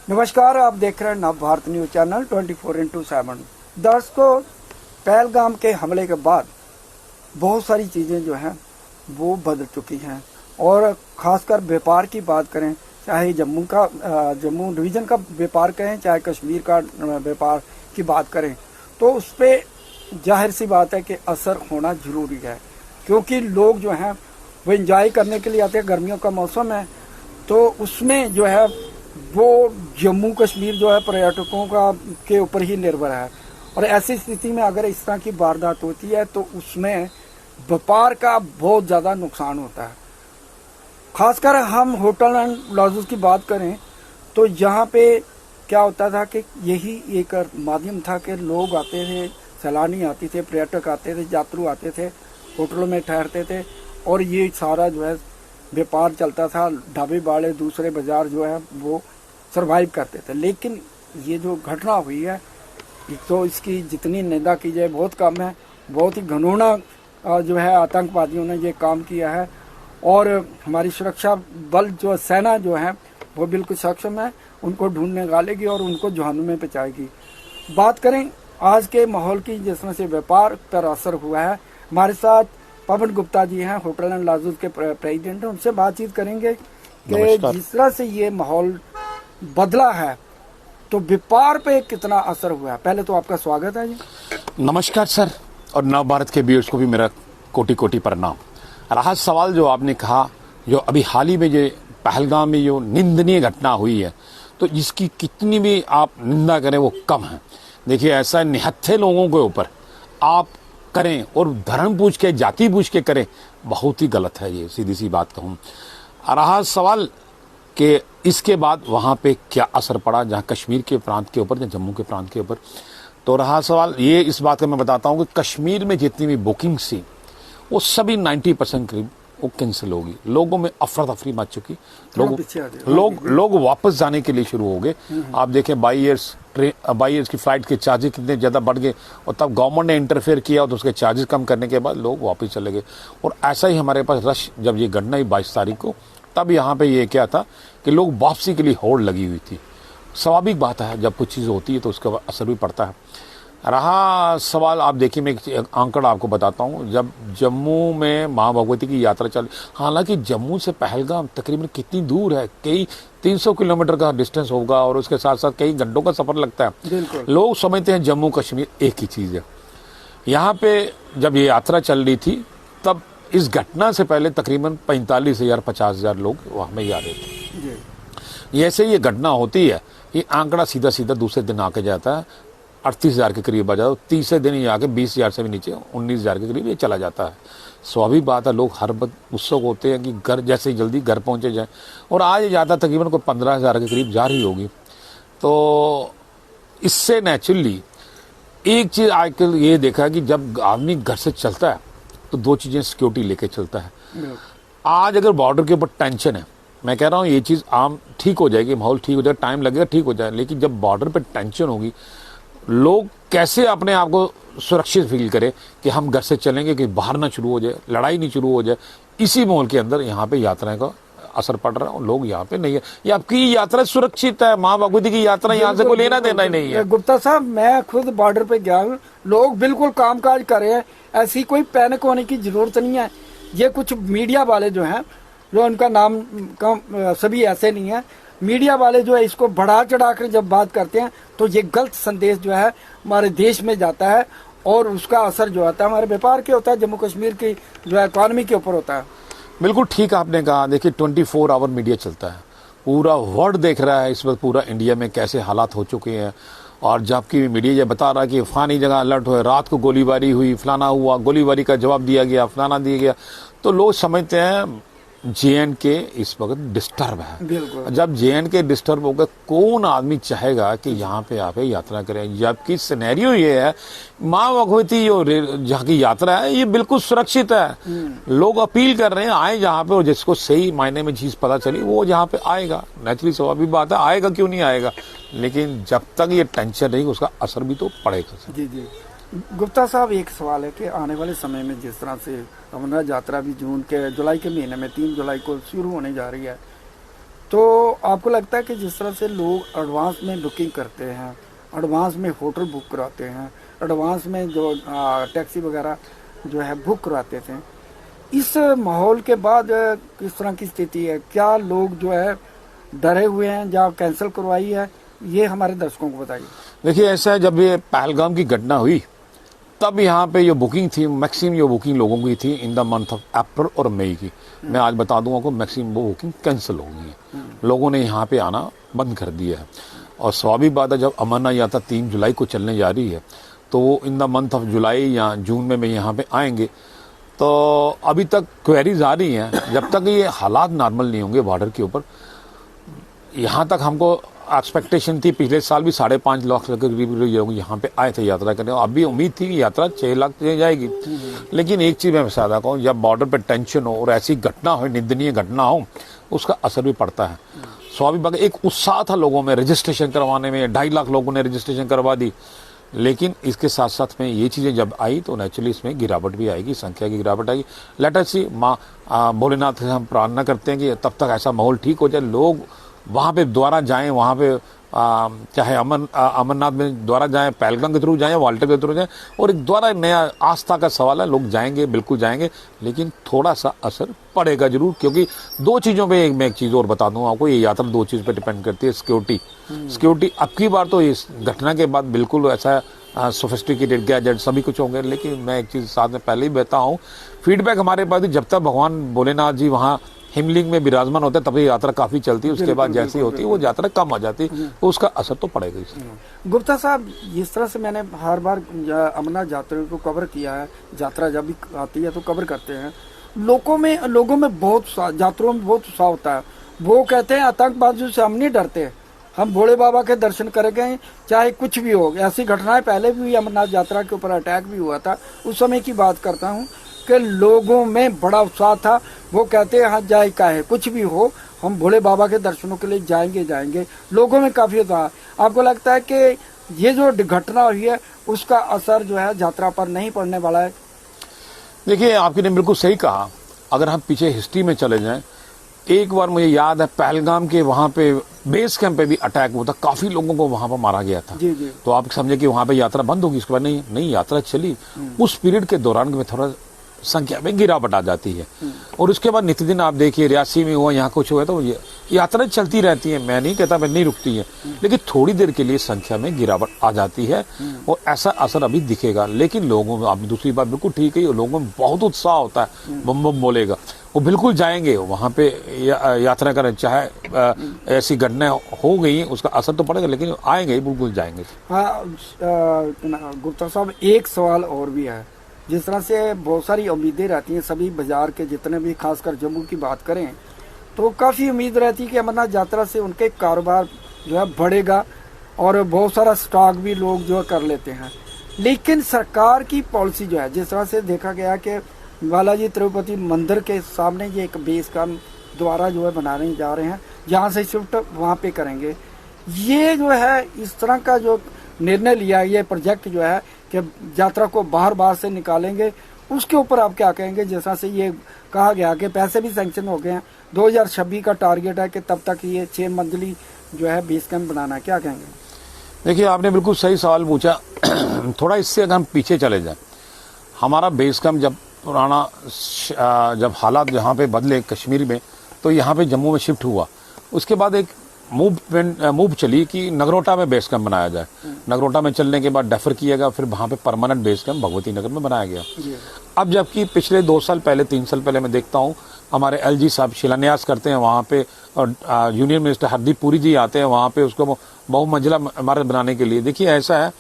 नमस्कार, आप देख रहे हैं नव भारत न्यूज चैनल 24x7। दर्शकों, पहलगाम के हमले के बाद बहुत सारी चीज़ें जो हैं वो बदल चुकी हैं और ख़ासकर व्यापार की बात करें, चाहे जम्मू डिवीज़न का व्यापार करें, चाहे कश्मीर का व्यापार की बात करें, तो उस पर जाहिर सी बात है कि असर होना ज़रूरी है, क्योंकि लोग जो हैं वो एंजॉय करने के लिए आते हैं। गर्मियों का मौसम है तो उसमें जो है वो जम्मू कश्मीर जो है पर्यटकों का के ऊपर ही निर्भर है। और ऐसी स्थिति में अगर इस तरह की वारदात होती है तो उसमें व्यापार का बहुत ज़्यादा नुकसान होता है। खासकर हम होटल एंड लॉजेस की बात करें तो यहाँ पे क्या होता था कि यही एक माध्यम था कि लोग आते थे, सैलानी आते थे, पर्यटक आते थे, यात्रु आते थे, होटलों में ठहरते थे और ये सारा जो है व्यापार चलता था। ढाबे वाले दूसरे बाजार जो है वो सरवाइव करते थे। लेकिन ये जो घटना हुई है तो इसकी जितनी निंदा की जाए बहुत कम है। बहुत ही घिनौना जो है आतंकवादियों ने ये काम किया है और हमारी सुरक्षा बल जो सेना जो है वो बिल्कुल सक्षम है, उनको ढूंढ निकालेगी और उनको जहन्नुम में पहुंचाएगी। बात करें आज के माहौल की, जिसमें से व्यापार पर असर हुआ है, हमारे साथ पवन गुप्ता जी हैं, होटल एंड लॉजेस के प्रेसिडेंट हैं। उनसे बातचीत करेंगे कि जिस तरह से ये माहौल बदला है तो व्यापार पे कितना असर हुआ है। पहले तो आपका स्वागत है जी। नमस्कार सर, और नव भारत के व्यूअर्स को भी मेरा कोटि कोटि प्रणाम। रहा सवाल जो आपने कहा, जो अभी हाल ही में जो पहलगाम में जो निंदनीय घटना हुई है, तो इसकी कितनी भी आप निंदा करें वो कम है। देखिए, ऐसा निहत्थे लोगों के ऊपर आप करें और धर्म पूछ के, जाति पूछ के करें, बहुत ही गलत है ये, सीधी सी बात कहूँ। रहा सवाल कि इसके बाद वहाँ पे क्या असर पड़ा, जहाँ कश्मीर के प्रांत के ऊपर या जम्मू के प्रांत के ऊपर, तो रहा सवाल ये, इस बात का मैं बताता हूँ कि कश्मीर में जितनी भी बुकिंग्स थी वो सभी 90% करीब वो कैंसिल होगी। लोगों में अफरा तफरी मच चुकी, लोग वापस जाने के लिए शुरू हो गए। आप देखें बाई ईयर्स की फ्लाइट के चार्जेस कितने ज़्यादा बढ़ गए और तब गवर्नमेंट ने इंटरफेयर किया तो उसके चार्जेस कम करने के बाद लोग वापस चले गए। और ऐसा ही हमारे पास रश, जब ये घटना हुई 22 तारीख को, तब यहाँ पे ये क्या था कि लोग वापसी के लिए होड़ लगी हुई थी। स्वाभाविक बात है, जब कुछ चीज़ होती है तो उसका असर भी पड़ता है। रहा सवाल, आप देखिए, मैं एक आंकड़ा आपको बताता हूँ। जब जम्मू में माँ भगवती की यात्रा चल, हालांकि जम्मू से पहलगाम तकरीबन कितनी दूर है, कई 300 किलोमीटर का डिस्टेंस होगा और उसके साथ साथ कई घंटों का सफर लगता है। लोग समझते हैं जम्मू कश्मीर एक ही चीज़ है। यहाँ पे जब ये यात्रा चल रही थी तब इस घटना से पहले तकरीबन 45,000-50,000 लोग वहाँ में जा रहे थे। जैसे ये घटना होती है, ये आंकड़ा सीधा सीधा दूसरे दिन आके जाता है 38,000 के करीब आ जाता है। तीसरे दिन ही आके 20,000 से भी नीचे 19,000 के करीब ये चला जाता है। स्वाभाविक बात है, लोग हर वक्त उत्सुक होते हैं कि घर जैसे ही जल्दी घर पहुँचे जाए, और आज ज़्यादा तकरीबन कोई 15,000 के करीब जा रही होगी। तो इससे नेचुरली एक चीज़ आजकल ये देखा है कि जब आदमी घर से चलता है तो दो चीज़ें सिक्योरिटी लेके चलता है। आज अगर बॉर्डर के ऊपर टेंशन है, मैं कह रहा हूँ ये चीज़ आम ठीक हो जाएगी, माहौल ठीक हो जाएगा, टाइम लगेगा, ठीक हो जाए, लेकिन जब बॉर्डर पे टेंशन होगी, लोग कैसे अपने आप को सुरक्षित फील करें कि हम घर से चलेंगे कि बाहर ना शुरू हो जाए, लड़ाई नहीं शुरू हो जाए। इसी माहौल के अंदर यहाँ पे यात्राएं का असर पड़ रहा है और लोग यहाँ पे नहीं है। ये आपकी यात्रा सुरक्षित है, माँ भगवती की यात्रा, यहाँ से कोई लेना देना ही नहीं है। गुप्ता साहब, मैं खुद बॉर्डर पे गया हूँ, लोग बिल्कुल कामकाज कर रहे हैं, ऐसी कोई पैनिक होने की जरूरत नहीं है। ये कुछ मीडिया वाले जो हैं, जो उनका नाम सभी ऐसे नहीं है, मीडिया वाले जो है इसको बढ़ा चढ़ा कर जब बात करते हैं तो ये गलत संदेश जो है हमारे देश में जाता है और उसका असर जो आता है हमारे व्यापार के होता है, जम्मू कश्मीर की जो है इकॉनमी के ऊपर होता है। बिल्कुल ठीक आपने कहा। देखिए, 24 आवर मीडिया चलता है, पूरा वर्ल्ड देख रहा है इस वक्त पूरा इंडिया में कैसे हालात हो चुके हैं। और जबकि मीडिया ये बता रहा है कि फलानी जगह अलर्ट हुए, रात को गोलीबारी हुई, फलाना हुआ, गोलीबारी का जवाब दिया गया, फलाना दिया गया, तो लोग समझते हैं JNK इस वक्त डिस्टर्ब है। जब JNK डिस्टर्ब होगा, कौन आदमी चाहेगा कि यहाँ पे आके यात्रा करें, जबकि सिनेरियो ये है, माँ भगवती जो जहाँ की यात्रा है ये बिल्कुल सुरक्षित है। लोग अपील कर रहे हैं आए जहाँ पे, और जिसको सही मायने में चीज पता चली वो जहाँ पे आएगा। नेचुरली स्वाभाविक बात है, आएगा क्यों नहीं आएगा, लेकिन जब तक ये टेंशन रहेगी उसका असर भी तो पड़ेगा। जी जी। गुप्ता साहब, एक सवाल है कि आने वाले समय में जिस तरह से अमरनाथ यात्रा भी जुलाई के महीने में 3 जुलाई को शुरू होने जा रही है, तो आपको लगता है कि जिस तरह से लोग एडवांस में बुकिंग करते हैं, एडवांस में होटल बुक कराते हैं, एडवांस में जो टैक्सी वगैरह जो है बुक कराते थे, इस माहौल के बाद किस तरह की स्थिति है? क्या लोग जो है डरे हुए हैं या कैंसिल करवाई है? ये हमारे दर्शकों को बताइए। देखिए, ऐसा है, जब ये पहलगाम की घटना हुई तब यहाँ पे जो बुकिंग थी, मैक्सिमम जो बुकिंग लोगों की थी in the month of April और मई की, मैं आज बता दूंगा आपको, मैक्सिमम वो बुकिंग कैंसिल हो गई है। लोगों ने यहाँ पे आना बंद कर दिया है। और स्वाभाविक बात है, जब अमरनाथ यात्रा 3 जुलाई को चलने जा रही है तो वो in the month of July या जून में यहाँ पे आएंगे। तो अभी तक क्वेरीज आ रही हैं, जब तक ये हालात नॉर्मल नहीं होंगे बॉर्डर के ऊपर। यहाँ तक हमको एक्सपेक्टेशन थी, पिछले साल भी 5.5 लाख के करीब लोग यहाँ पे आए थे यात्रा करने, और अभी उम्मीद थी कि यात्रा 6 लाख जाएगी। लेकिन एक चीज़ मैं बता कहूँ, जब बॉर्डर पे टेंशन हो और ऐसी घटना हो, निंदनीय घटना हो, उसका असर भी पड़ता है। स्वाभाविक बात, एक उत्साह था लोगों में रजिस्ट्रेशन करवाने में, 2.5 लाख लोगों ने रजिस्ट्रेशन करवा दी। लेकिन इसके साथ साथ में ये चीज़ें जब आई तो नेचुरली इसमें गिरावट भी आएगी, संख्या की गिरावट आएगी। लेट अस सी, माँ भोलेनाथ से हम प्रार्थना करते हैं कि तब तक ऐसा माहौल ठीक हो जाए, लोग वहाँ पे दोबारा जाएं, वहाँ पे चाहे अमरनाथ में दोबारा जाएं, पहलगाम के थ्रू जाएं, वाल्टर के थ्रू जाएं, और एक दोबारा नया आस्था का सवाल है। लोग जाएंगे, बिल्कुल जाएंगे, लेकिन थोड़ा सा असर पड़ेगा जरूर, क्योंकि दो चीज़ों पे, मैं एक चीज़ और बता दूँ आपको, ये यात्रा 2 चीज़ पे डिपेंड करती है। सिक्योरिटी अब की बार तो इस घटना के बाद बिल्कुल ऐसा सोफिस्टिकेटेड गैजेट सभी कुछ होंगे, लेकिन मैं एक चीज़ साथ में पहले ही बता हूँ, फीडबैक हमारे पास, जब तक भगवान भोलेनाथ जी वहाँ हिमलिंग में विराजमान होता है तभी यात्रा काफी चलती है। उसके बाद जैसी होती है वो यात्रा कम हो जाती है, तो उसका असर तो पड़ेगा ही। गुप्ता साहब, जिस तरह से मैंने हर बार अमरनाथ यात्रा को कवर किया है, यात्रा जब भी आती है तो कवर करते हैं, लोगों में बहुत यात्रियों में बहुत उत्साह होता है। वो कहते हैं आतंकवादियों से हम नहीं डरते, हम भोले बाबा के दर्शन करेंगे चाहे कुछ भी हो। ऐसी घटनाएं पहले भी हुई, अमरनाथ यात्रा के ऊपर अटैक भी हुआ था, उस समय की बात करता हूँ कि लोगों में बड़ा उत्साह था। वो कहते हैं हाँ जाए का है, कुछ भी हो हम भोले बाबा के दर्शनों के लिए जाएंगे। लोगों में काफी उत्साह। आपको लगता है कि ये जो घटना हुई है उसका असर जो है यात्रा पर नहीं पड़ने वाला है? देखिए, आपने बिल्कुल सही कहा। अगर हम पीछे हिस्ट्री में चले जाएं, एक बार मुझे याद है पहलगाम के वहां पे बेस कैंप पे भी अटैक हुआ था, काफी लोगों को वहां पर मारा गया था। जी। तो आप समझे कि वहां पे यात्रा बंद होगी, उसके बाद नहीं यात्रा चली। उस पीरियड के दौरान में थोड़ा संख्या में गिरावट आ जाती है। और उसके बाद नित्यदिन आप देखिए, रियासी में हुआ, यहाँ कुछ हुआ, तो ये यात्रा चलती रहती है। मैं नहीं कहता मैं नहीं रुकती है, लेकिन थोड़ी देर के लिए संख्या में गिरावट आ जाती है और ऐसा असर अभी दिखेगा। लेकिन लोगों में, आप दूसरी बात बिल्कुल ठीक है, लोगों में बहुत उत्साह होता है, बम बम बोलेगा, वो बिल्कुल जाएंगे वहाँ पे यात्रा करें। चाहे ऐसी घटना हो गई, उसका असर तो पड़ेगा, लेकिन आएंगे, बिल्कुल जाएंगे। हाँ गुप्ता साहब, एक सवाल और भी है। जिस तरह से बहुत सारी उम्मीदें रहती हैं सभी बाजार के, जितने भी, खासकर जम्मू की बात करें तो काफ़ी उम्मीद रहती है कि अमरनाथ यात्रा से उनके कारोबार जो है बढ़ेगा और बहुत सारा स्टॉक भी लोग जो है कर लेते हैं। लेकिन सरकार की पॉलिसी जो है, जिस तरह से देखा गया कि बालाजी तिरुपति मंदिर के सामने ये एक बेस कैंप द्वारा जो है बनाने जा रहे हैं, जहाँ से शिफ्ट वहाँ पे करेंगे, ये जो है इस तरह का जो निर्णय लिया, ये प्रोजेक्ट जो है कि यात्रा को बाहर से निकालेंगे, उसके ऊपर आप क्या कहेंगे? जैसा से ये कहा गया कि पैसे भी सैंक्शन हो गए हैं, 2026 का टारगेट है कि तब तक ये 6 मंजिली जो है बेस कैंप बनाना है, क्या कहेंगे? देखिए, आपने बिल्कुल सही सवाल पूछा। थोड़ा इससे अगर हम पीछे चले जाएं, हमारा बेस कैंप जब पुराना, जब हालात यहाँ पे बदले कश्मीर में, तो यहाँ पे जम्मू में शिफ्ट हुआ। उसके बाद एक मूव चली कि नगरोटा में बेस कैंप बनाया जाए। नगरोटा में चलने के बाद डेफर किया गया, फिर वहाँ पे permanent base camp Bhagwati Nagar में बनाया गया। अब जबकि पिछले 2 साल पहले, 3 साल पहले मैं देखता हूँ हमारे LG साहब शिलान्यास करते हैं वहाँ पे, और यूनियन मिनिस्टर हरदीप पुरी जी आते हैं वहाँ पे उसको बहुमंजिला इमारत बनाने के लिए। देखिए, ऐसा है,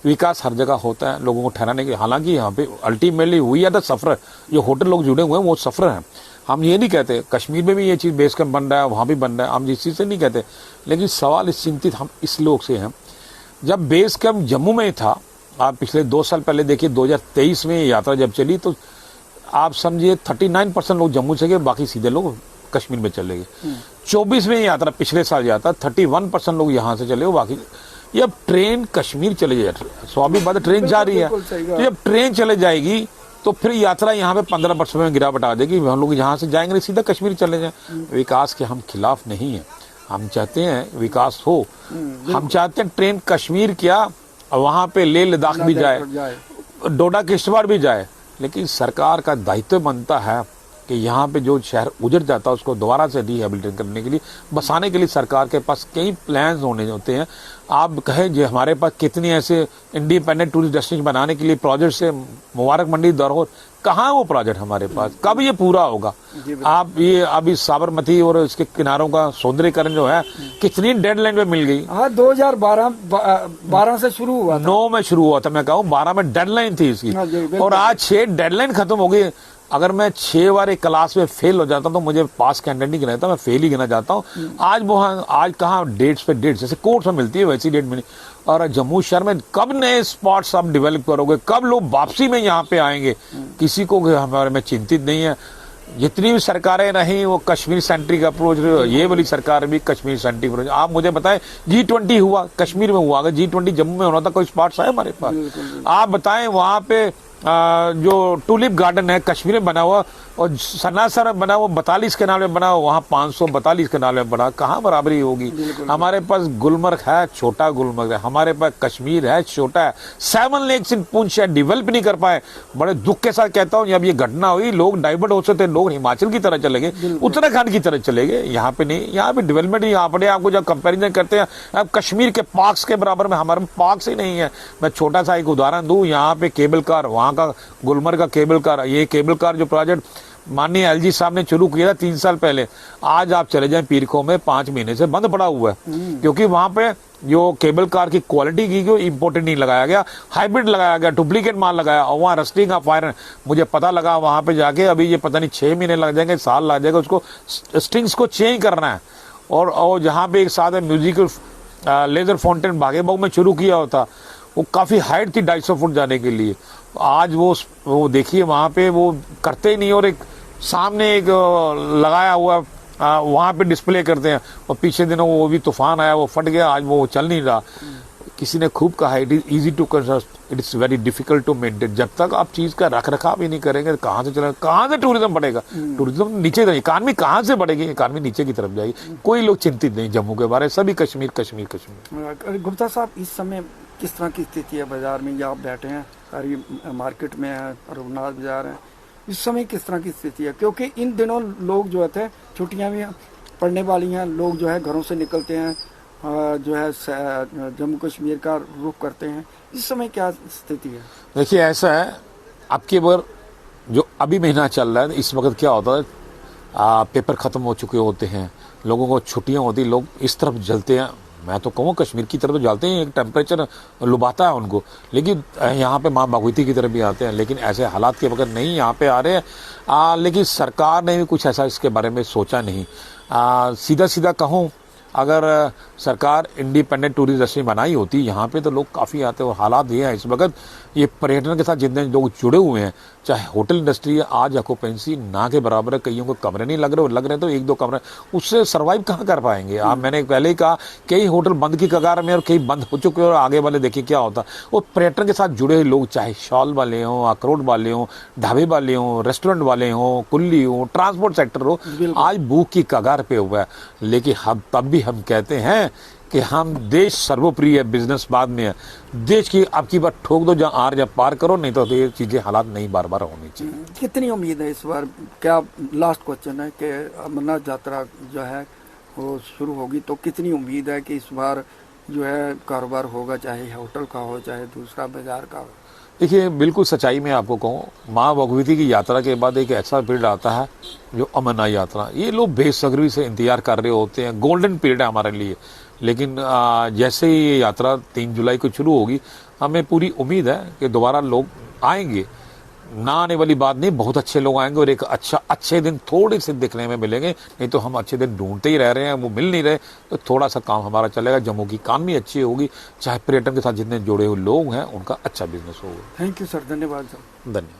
विकास हर जगह होता है, लोगों को ठहराने के। हालांकि यहाँ पे अल्टीमेटली हुई है द सफर, जो होटल लोग जुड़े हुए हैं वो सफर हैं। हम ये नहीं कहते, कश्मीर में भी ये चीज़ बेस कैंप बन रहा है, वहाँ भी बन रहा है, हम इस चीज़ से नहीं कहते। लेकिन सवाल इस चिंतित हम इस लोग से हैं, जब बेस कैंप जम्मू में था, आप पिछले 2 साल पहले देखिए, 2023 में यात्रा जब चली तो आप समझिए 39% लोग जम्मू से गए, बाकी सीधे लोग कश्मीर में चले गए। 24 में यात्रा, पिछले साल यात्रा 31% लोग यहाँ से चले, बाकी ये अब ट्रेन कश्मीर चले जाए, स्वाभाविक बात है, ट्रेन जा रही है। तो जब ट्रेन चले जाएगी तो फिर यात्रा यहाँ पे 15 वर्ष में गिरावट आ जाएगी। हम लोग यहाँ से जाएंगे नहीं, सीधा कश्मीर चले जाएं। विकास के हम खिलाफ नहीं है, हम चाहते हैं विकास हो। हम चाहते हैं ट्रेन कश्मीर क्या वहाँ पे लेह लद्दाख भी जाए, डोडा किश्तवाड़ भी जाए, लेकिन सरकार का दायित्व बनता है कि यहाँ पे जो शहर उजड़ जाता है उसको दोबारा से रिहेबिलिटेट करने के लिए, बसाने के लिए सरकार के पास कई प्लान्स होने होते हैं। आप कहें जो हमारे पास कितनी ऐसे इंडिपेंडेंट टूरिस्ट डेस्टिनेशन बनाने के लिए प्रोजेक्ट से मुबारक मंडी दरहोर, कहाँ वो प्रोजेक्ट हमारे पास, कब ये पूरा होगा? आप ये अभी साबरमती और इसके किनारों का सौंदर्यीकरण जो है कितनी डेडलाइन पे मिल गई। हाँ, 2012 से शुरू हुआ था, 9 में शुरू हुआ था, मैं कहूँ 12 में डेडलाइन थी इसकी, और आज 6 डेडलाइन खत्म हो गई। अगर मैं 6 बार एक क्लास में फेल हो जाता तो मुझे पास कैंडिडेट नहीं गिना जाता, मैं फेल ही गिना जाता हूँ। आज कहाँ डेट्स पे डेट्स, जैसे कोर्स में मिलती है वैसी डेट मिली। और जम्मू शहर में कब नए स्पॉट्स आप डेवलप करोगे, कब लोग वापसी में यहाँ पे आएंगे, किसी को हमारे में चिंतित नहीं है। जितनी भी सरकारें रही वो कश्मीर सेंट्रिक अप्रोच, ये वाली सरकार भी कश्मीर सेंट्रिक अप्रोच। आप मुझे बताएं, G20 हुआ कश्मीर में हुआ, अगर G20 जम्मू में होना था कोई स्पॉट्स है हमारे पास? आप बताएं वहां पे जो टूलिप गार्डन है कश्मीर में बना हुआ और सनासर बना हुआ 42 के नाम में बना हुआ, वहाँ 542 के नाम में बना, कहाँ बराबरी होगी? हमारे पास गुलमर्ग है, छोटा गुलमर्ग है, हमारे पास कश्मीर है, छोटा है। 7 लेक्स इन पुंछ है, डेवलप नहीं कर पाए। बड़े दुख के साथ कहता हूँ, जब ये घटना हुई लोग डाइवर्ट हो सकते, लोग हिमाचल की तरह चले गए, उत्तराखंड की तरह चले गए, यहाँ पे नहीं। यहाँ पे डेवलपमेंट यहाँ पे आपको जब कंपेरिजन करते हैं, अब कश्मीर के पार्क्स के बराबर में हमारे पार्क्स ही नहीं है। मैं छोटा सा एक उदाहरण दूं, यहाँ पे केबल कार, वहाँ का गुलमर्ग का केबल कार, ये केबल कार जो प्रोजेक्ट माननीय एलजी साहब ने शुरू किया था 3 साल पहले, आज आप चले जाएं पीरखों में 5 महीने से बंद पड़ा हुआ है, क्योंकि वहां पे जो केबल कार की क्वालिटी की जो इम्पोर्टेंट नहीं लगाया गया, हाइब्रिड लगाया गया, डुप्लीकेट माल लगाया, और वहाँ रस्टिंग ऑफ आयरन, मुझे पता लगा वहां पे जाके अभी ये पता नहीं 6 महीने लग जाएंगे, साल लग जाएगा उसको स्ट्रिंग्स को चेंज करना है। और जहाँ पे एक साथ म्यूजिकल लेजर फाउंटेन बागेबाग में शुरू किया होता, वो काफी हाइट थी 250 फुट जाने के लिए, आज वो देखिए वहां पे वो करते ही नहीं। और एक सामने एक लगाया हुआ वहां पे डिस्प्ले करते हैं, और पीछे दिनों वो भी तूफान आया, वो फट गया, आज वो चल नहीं रहा। किसी ने खूब कहा, it is easy to construct, it is very difficult to maintain. जब तक आप चीज का रख रखाव ही नहीं करेंगे, कहाँ से चलेगा, कहाँ से टूरिज्म बढ़ेगा? टूरिज्म नीचे, इकानमी कहाँ से बढ़ेगी? इकानमी नीचे की तरफ जाएगी। कोई लोग चिंतित नहीं जम्मू के बारे में, सभी कश्मीर कश्मीर कश्मीर। गुप्ता साहब, इस समय किस तरह की स्थिति है बाजार में? या आप बैठे हैं सारी मार्केट में है, रघुनाथ बाजार है, इस समय किस तरह की स्थिति है? क्योंकि इन दिनों लोग जो है छुट्टियां भी पड़ने वाली हैं, लोग जो है घरों से निकलते हैं, जो है जम्मू कश्मीर का रुख करते हैं, इस समय क्या स्थिति है? देखिए ऐसा है, आपके बार जो अभी महीना चल रहा है, इस वक्त क्या होता है, पेपर खत्म हो चुके होते हैं, लोगों को छुट्टियां होती, लोग इस तरफ जलते हैं। मैं तो कहूँ कश्मीर की तरफ तो जाते हैं, एक टेम्परेचर लुभाता है उनको, लेकिन यहाँ पे माँ भगवती की तरफ भी आते हैं, लेकिन ऐसे हालात के बगैर नहीं यहाँ पे आ रहे हैं। लेकिन सरकार ने भी कुछ ऐसा इसके बारे में सोचा नहीं। सीधा सीधा कहूँ, अगर सरकार इंडिपेंडेंट टूरिस्ट डेस्टिनेशन बनाई होती यहाँ पे तो लोग काफ़ी आते हैं। और हालात ये हैं इस वक्त, ये पर्यटन के साथ जितने लोग जुड़े हुए हैं, चाहे होटल इंडस्ट्री है, आज ऑक्यूपेंसी ना के बराबर है, कईयों को कमरे नहीं लग रहे तो 1-2 कमरे, उससे सर्वाइव कहाँ कर पाएंगे आप? मैंने पहले ही कहा, कई होटल बंद की कगार में और कई बंद हो चुके हैं, और आगे वाले देखिए क्या होता। और पर्यटन के साथ जुड़े हुए लोग, चाहे शॉल वाले हों, अखरोट वाले हों, ढाबे वाले हों, रेस्टोरेंट वाले हों, कुल्ली हो, ट्रांसपोर्ट सेक्टर हो, आज भूख की कगार पे हुआ है। लेकिन हम तब भी हम कहते हैं कि हम देश सर्वोपरि है, बिजनेस बाद में है। देश की आपकी बात ठोक दो, जहाँ आर जब पार करो, नहीं तो ये चीजें हालात नहीं बार बार होनी चाहिए। कितनी उम्मीद है इस बार? क्या लास्ट क्वेश्चन है कि अमरनाथ यात्रा जो है वो शुरू होगी, तो कितनी उम्मीद है कि इस बार जो है कारोबार होगा, चाहे होटल का हो चाहे दूसरा बाजार का हो? देखिए, बिल्कुल सच्चाई में आपको कहूँ, माँ भगवती की यात्रा के बाद एक ऐसा पीरियड आता है जो अमरनाथ यात्रा, ये लोग बेसब्री से इंतजार कर रहे होते हैं, गोल्डन पीरियड है हमारे लिए। लेकिन जैसे ही ये यात्रा 3 जुलाई को शुरू होगी, हमें पूरी उम्मीद है कि दोबारा लोग आएंगे। ना आने वाली बात नहीं, बहुत अच्छे लोग आएंगे, और एक अच्छे दिन थोड़े से दिखने में मिलेंगे। नहीं तो हम अच्छे दिन ढूंढते ही रह रहे हैं, वो मिल नहीं रहे, तो थोड़ा सा काम हमारा चलेगा। जम्मू की इकानमी अच्छी होगी, चाहे पर्यटन के साथ जितने जुड़े हुए लोग हैं उनका अच्छा बिजनेस होगा। थैंक यू सर, धन्यवाद सर। धन्यवाद।